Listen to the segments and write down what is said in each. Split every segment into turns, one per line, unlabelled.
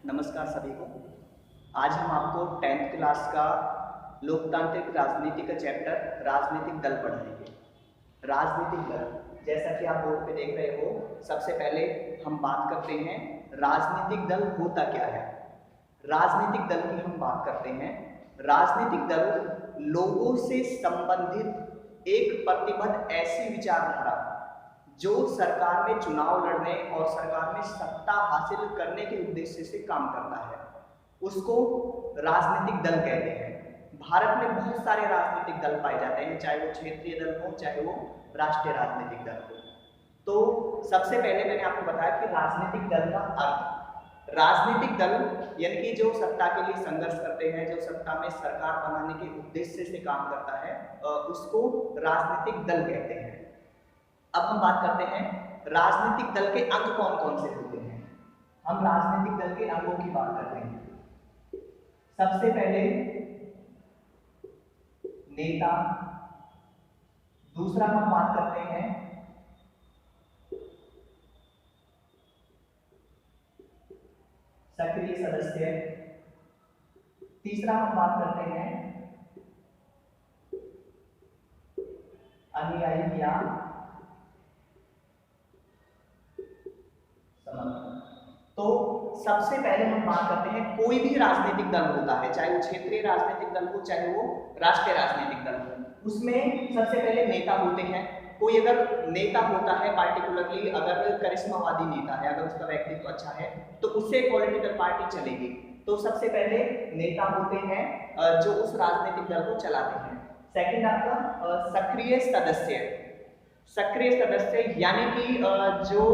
नमस्कार सभी को। आज हम आपको 10th क्लास का लोकतांत्रिक राजनीति का चैप्टर राजनीतिक दल पढ़ाएंगे। राजनीतिक दल, जैसा कि आप बोर्ड पे देख रहे हो, सबसे पहले हम बात करते हैं राजनीतिक दल होता क्या है। राजनीतिक दल की हम बात करते हैं। राजनीतिक दल लोगों से संबंधित एक प्रतिबद्ध ऐसी विचारधारा जो सरकार में चुनाव लड़ने और सरकार में सत्ता हासिल करने के उद्देश्य से काम करता है, उसको राजनीतिक दल कहते हैं। भारत में बहुत सारे राजनीतिक दल पाए जाते हैं, चाहे वो क्षेत्रीय दल हो, चाहे वो राष्ट्रीय राजनीतिक दल हो। तो सबसे पहले मैंने आपको बताया कि राजनीतिक दल का अर्थ, राजनीतिक दल यानी कि जो सत्ता के लिए संघर्ष करते हैं, जो सत्ता में सरकार बनाने के उद्देश्य से काम करता है, उसको राजनीतिक दल कहते हैं। अब हम बात करते हैं राजनीतिक दल के अंग कौन कौन से होते हैं। हम राजनीतिक दल के अंगों की बात करते हैं। सबसे पहले नेता, दूसरा हम बात करते हैं सक्रिय सदस्य, तीसरा हम बात करते हैं अनुयायी या समर्थक। तो सबसे पहले हम बात करते हैं, कोई भी राजनीतिक दल होता है, चाहे वो क्षेत्रीय राजनीतिक दल हो, चाहे वो राष्ट्रीय राजनीतिक दल हो, उसमें सबसे पहले नेता होते हैं। कोई अगर नेता होता है, पार्टिकुलरली अगर करिश्मावादी नेता है, अगर उसका व्यक्तित्व अच्छा है, तो उससे पॉलिटिकल पार्टी चलेगी। तो सबसे पहले नेता होते हैं जो उस राजनीतिक दल को चलाते हैं। सेकंड आपका सक्रिय सदस्य। सक्रिय सदस्य यानी कि जो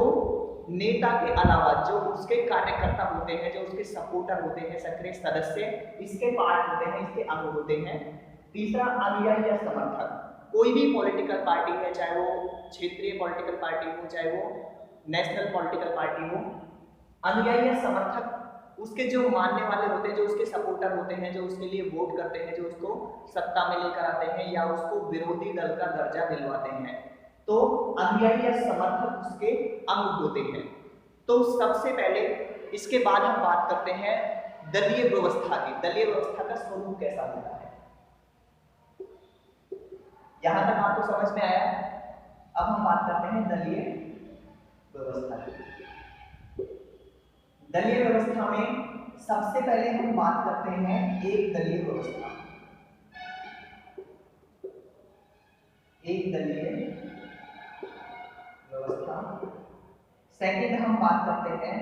नेता के अलावा जो उसके कार्यकर्ता होते हैं, जो उसके सपोर्टर होते हैं, सक्रिय सदस्य इसके पार्ट होते हैं, इसके अंग होते हैं। तीसरा अनुयायी या समर्थक। कोई भी पॉलिटिकल पार्टी है, चाहे वो क्षेत्रीय पॉलिटिकल पार्टी हो, चाहे वो नेशनल पॉलिटिकल पार्टी हो, अनुयायी या समर्थक उसके जो मानने वाले होते हैं, जो उसके सपोर्टर होते हैं, जो उसके लिए वोट करते हैं, जो उसको सत्ता में लेकर आते हैं या उसको विरोधी दल का दर्जा दिलवाते हैं, तो अनुयायी या समर्थक उसके अंग होते हैं। तो सबसे पहले इसके बाद हम बात करते हैं दलीय व्यवस्था की। दलीय व्यवस्था का स्वरूप कैसा होता है, यहां तक आपको समझ में आया। अब हम बात करते हैं दलीय व्यवस्था की। दलीय व्यवस्था में सबसे पहले हम बात करते हैं एक दलीय व्यवस्था। एक दलीय व्यवस्था। सेकंड हम बात करते हैं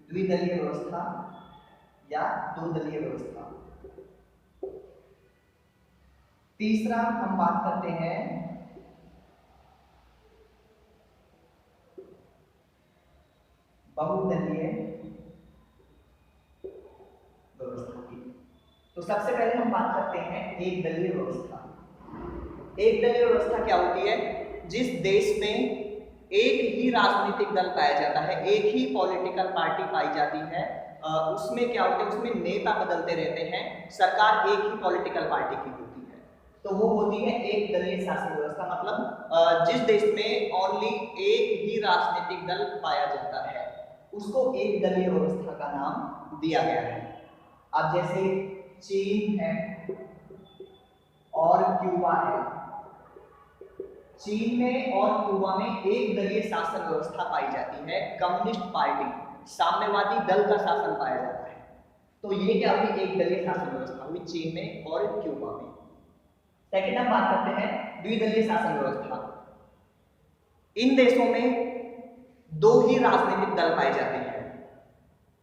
द्विदलीय व्यवस्था या दो दलीय व्यवस्था। तीसरा हम बात करते हैं बहुदलीय व्यवस्था की। तो सबसे पहले हम बात करते हैं एक दलीय व्यवस्था। एक दलीय व्यवस्था क्या होती है, जिस देश में एक ही राजनीतिक दल पाया जाता है, एक ही पॉलिटिकल पार्टी पाई जाती है, उसमें क्या होता है, उसमें नेता बदलते रहते हैं, सरकार एक ही पॉलिटिकल पार्टी की होती है, तो वो होती है एक दलीय शासन व्यवस्था। मतलब जिस देश में ओनली एक ही राजनीतिक दल पाया जाता है, उसको एक दलीय व्यवस्था का नाम दिया गया है। अब जैसे चीन है और क्यूबा है, चीन में और क्यूबा में एक दलीय शासन व्यवस्था पाई जाती है, कम्युनिस्ट पार्टी, साम्यवादी दल का शासन पाया जाता है। तो ये क्या हुई, एक दलीय शासन व्यवस्था हुई चीन में और क्यूबा में। सेकंड हम बात करते हैं द्विदलीय शासन व्यवस्था। इन देशों में दो ही राजनीतिक दल पाए जाते हैं।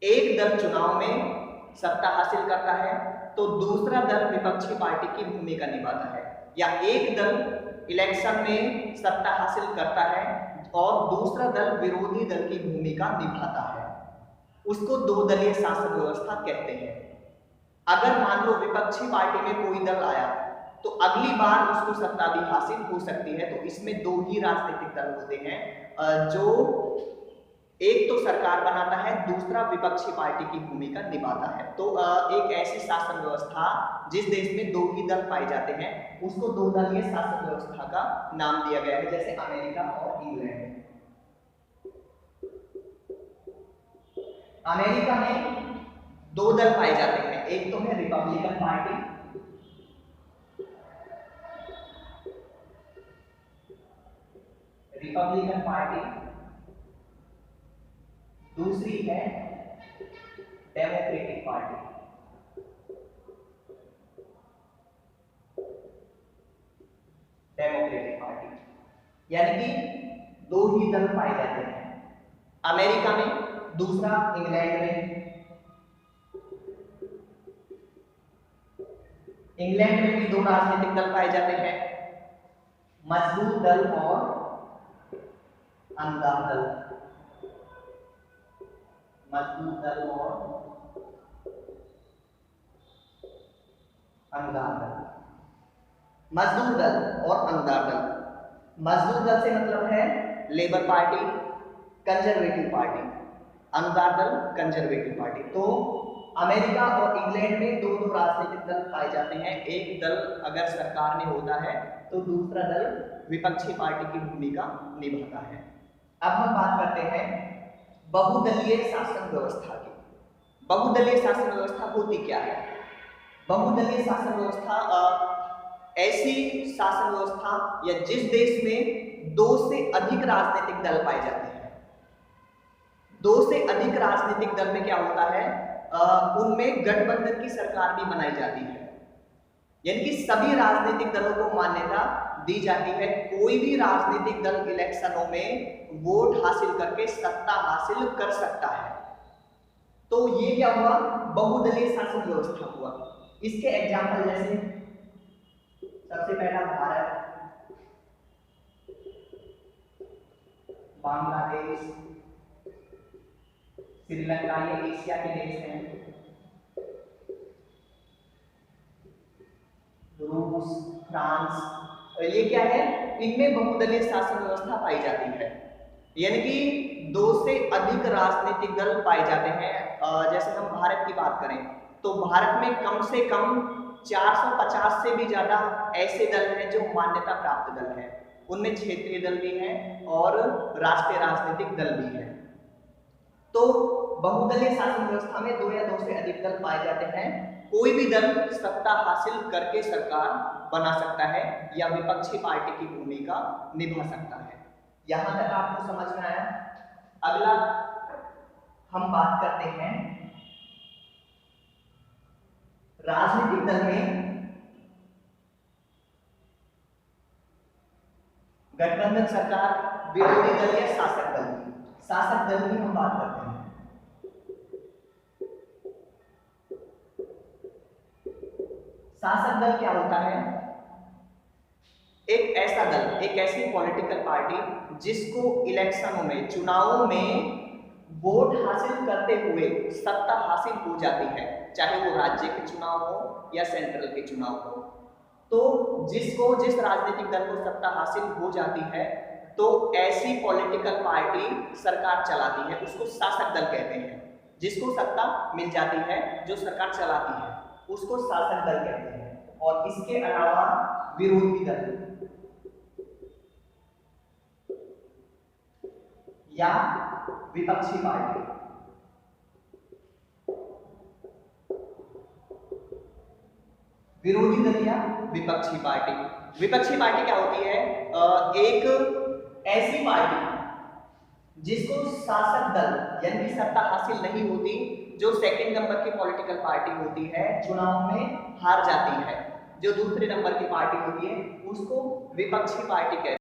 एक दल चुनाव में सत्ता हासिल करता है, तो दूसरा दल विपक्षी पार्टी की भूमिका निभाता है, या एक दल इलेक्शन में सत्ता हासिल करता है और दूसरा दल विरोधी दल की भूमिका निभाता है, उसको दो दलीय शासन व्यवस्था कहते हैं। अगर मान लो विपक्षी पार्टी में कोई दल आया, तो अगली बार उसको सत्ता भी हासिल हो सकती है। तो इसमें दो ही राजनीतिक दल होते हैं, जो एक तो सरकार बनाता है, दूसरा विपक्षी पार्टी की भूमिका निभाता है। तो एक ऐसी शासन व्यवस्था जिस देश में दो ही दल पाए जाते हैं, उसको दो दलीय शासन व्यवस्था का नाम दिया गया है, जैसे अमेरिका और इंग्लैंड। अमेरिका में दो दल पाए जाते हैं, एक तो है रिपब्लिकन पार्टी, दूसरी है डेमोक्रेटिक पार्टी। यानी कि दो ही दल पाए जाते हैं, अमेरिका में, दूसरा इंग्लैंड में। इंग्लैंड में भी दो राजनीतिक दल पाए जाते हैं, मजबूत दल और अंधा दल। मजबूत दल और अंधा दल। मजदूर दल और अंधा दल। मजदूर दल से मतलब है लेबर पार्टी, कंजर्वेटिव पार्टी, अनुदार दल कंजर्वेटिव पार्टी। तो अमेरिका और इंग्लैंड में दो दो राजनीतिक दल पाए जाते हैं, एक दल अगर सरकार में होता है तो दूसरा दल विपक्षी पार्टी की भूमिका निभाता है। अब हम बात करते हैं बहुदलीय शासन व्यवस्था की। बहुदलीय शासन व्यवस्था होती क्या है? बहुदलीय शासन व्यवस्था ऐसी शासन व्यवस्था या जिस देश में दो से अधिक राजनीतिक दल पाए जाते हैं। दो से अधिक राजनीतिक दल में क्या होता है, उनमें गठबंधन की सरकार भी बनाई जाती है, यानी कि सभी राजनीतिक दलों को मान्यता दी जाती है। कोई भी राजनीतिक दल इलेक्शनों में वोट हासिल करके सत्ता हासिल कर सकता है। तो ये क्या हुआ? बहुदलीय शासन व्यवस्था हुआ। इसके एग्जाम्पल जैसे सबसे पहला भारत, बांग्लादेश, श्रीलंका, ये एशिया के देश हैं, रूस, फ्रांस, ये क्या है? इनमें बहुदलीय शासन व्यवस्था पाई जाती है, यानी कि दो से अधिक राजनीतिक दल पाए जाते हैं। जैसे हम भारत की बात करें तो भारत में कम से कम 450 से भी ज्यादा ऐसे दल हैं जो मान्यता प्राप्त दल हैं। उनमें क्षेत्रीय दल भी हैं और राष्ट्रीय राजनीतिक दल भी हैं। तो बहुदलीय शासन व्यवस्था में दो या दो से अधिक दल पाए जाते हैं। कोई भी दल सत्ता हासिल करके सरकार बना सकता है या विपक्षी पार्टी की भूमिका निभा सकता है। यहां तक आपको समझ में आया? अगला हम बात करते हैं राजनीतिक दल में गठबंधन सरकार, विरोधी दल या शासक दल की। शासक दल की हम बात करते हैं। शासक दल क्या होता है? एक ऐसा दल, एक ऐसी पॉलिटिकल पार्टी जिसको इलेक्शनों में, चुनावों में वोट हासिल करते हुए सत्ता हासिल हो जाती है, चाहे वो राज्य के चुनाव हो या सेंट्रल के चुनाव हो। तो जिस राजनीतिक दल को सत्ता हासिल हो जाती है तो ऐसी पॉलिटिकल पार्टी सरकार चलाती है, उसको शासक दल कहते हैं। जिसको सत्ता मिल जाती है, जो सरकार चलाती है, उसको शासक दल कहते हैं। और इसके अलावा विरोधी दल या विपक्षी पार्टी। विरोधी दल या विपक्षी पार्टी। विपक्षी पार्टी क्या होती है? एक ऐसी पार्टी जिसको शासक दल यानी कि सत्ता हासिल नहीं होती, जो सेकंड नंबर की पॉलिटिकल पार्टी होती है, चुनाव में हार जाती है, जो दूसरे नंबर की पार्टी होती है, उसको विपक्षी पार्टी कहते हैं।